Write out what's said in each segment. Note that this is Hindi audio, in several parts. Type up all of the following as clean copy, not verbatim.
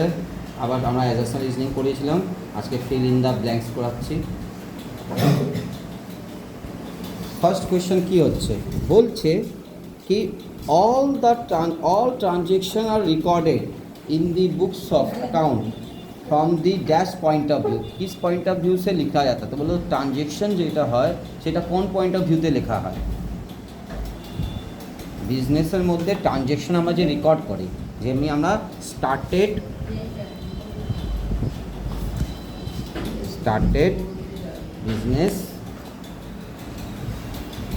তাহলে আবার আমরা অ্যাজাম্পশন রিজনিং করেছিলাম, আজকে ফিল ইন দ্য ব্ল্যাঙ্কস করাচ্ছি। ফার্স্ট কোয়েশ্চেন কি হচ্ছে, বলছে कि all transaction are recorded in the books of account from the dash point of view। किस पॉइंट ऑफ व्यू से लिखा जाता है, तो बोलो ट्रांजेक्शन যেটা হয় সেটা কোন পয়েন্ট অফ ভিউতে লেখা হয়। বিজনেসের মধ্যে ট্রানজেকশন আমরা যে রেকর্ড করি, যেমনি আমরা started business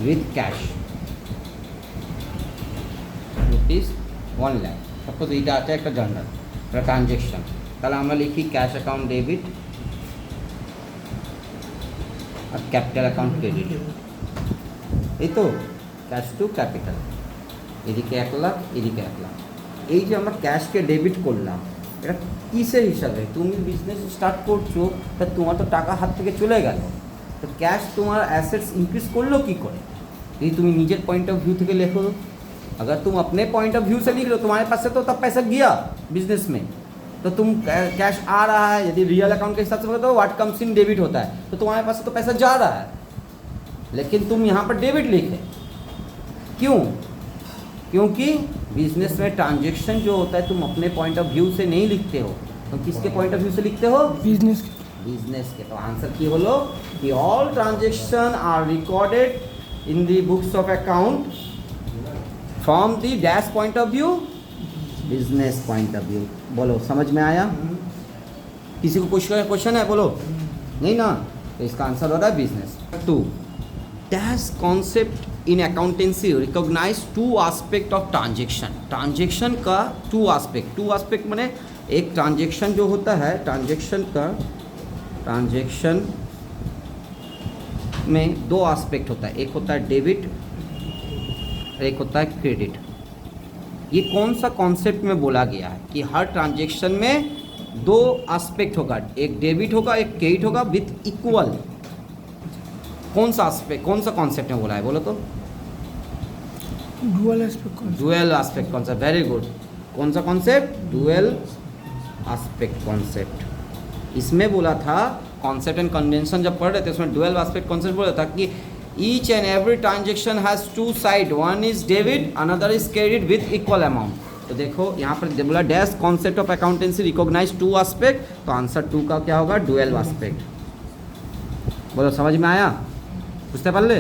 with cash ₹1 lakh, suppose এইটা আছে একটা জার্নাল, একটা ট্রানজেকশন, তাহলে আমরা লিখি ক্যাশ অ্যাকাউন্ট ডেবিট আর ক্যাপিটাল অ্যাকাউন্ট ক্রেডিট, এই তো ক্যাশ টু ক্যাপিটাল, এদিকে 1 লাখ এদিকে 1 লাখ। এই যে আমরা ক্যাশকে ডেবিট করলাম, এটা কিসের হিসাবে? তুমি বিজনেস স্টার্ট করছো, তা তোমার তো টাকা হাত থেকে চলে গেল, তো ক্যাশ তোমার অ্যাসেটস इंक्रीज করলো কি করে? যদি তুমি নিজের पॉइंट ऑफ व्यू থেকে লেখो, अगर तुम अपने पॉइंट ऑफ व्यू से लिख रहे हो, तुम्हारे पास से तो तब पैसा गया बिजनेस में, तो तुम कैश आ रहा है, यदि रियल अकाउंट के हिसाब से तो व्हाट कम्स इन डेबिट होता है, तो तुम्हारे पास से तो पैसा जा रहा है, लेकिन तुम यहाँ पर डेबिट लिखे क्यों? क्योंकि बिजनेस में ट्रांजेक्शन जो होता है तुम अपने पॉइंट ऑफ व्यू से नहीं लिखते हो, तुम किसके पॉइंट ऑफ व्यू से लिखते हो? बिजनेस के। तो आंसर की बोलो कि all transaction are recorded in the books of account from the dash point of view, business point of view. बोलो समझ में आया? किसी को क्वेश्चन है? बोलो नहीं ना, तो इसका आंसर हो रहा है business. 2 dash concept in accountancy recognize 2 aspect of transaction. Transaction का 2 आस्पेक्ट माने एक ट्रांजेक्शन जो होता है, ट्रांजेक्शन में 2 आस्पेक्ट होता है, एक होता है डेबिट, एक होता है क्रेडिट। ये कौन सा कॉन्सेप्ट में बोला गया है कि हर ट्रांजेक्शन में 2 आस्पेक्ट होगा, एक डेबिट होगा एक क्रेडिट होगा विथ इक्वल। कौन सा आस्पेक्ट, कौन सा कॉन्सेप्ट में बोला है? बोलो तो। Dual aspect concept, very good. कौन सा कॉन्सेप्ट? Dual aspect concept. इसमें बोला था कॉन्सेप्ट एंड कन्वेंशन जब पढ़ रहे थे उसमें डुअल आस्पेक्ट कॉन्सेप्ट बोला था कि each and every transaction has 2 sides, one is debit another is credit with equal amount। तो देखो यहाँ पर बोला dash concept of accountancy recognize 2 aspect, तो आंसर 2 का क्या होगा? Dual aspect. बोलो समझ में आया? बुझते पारले?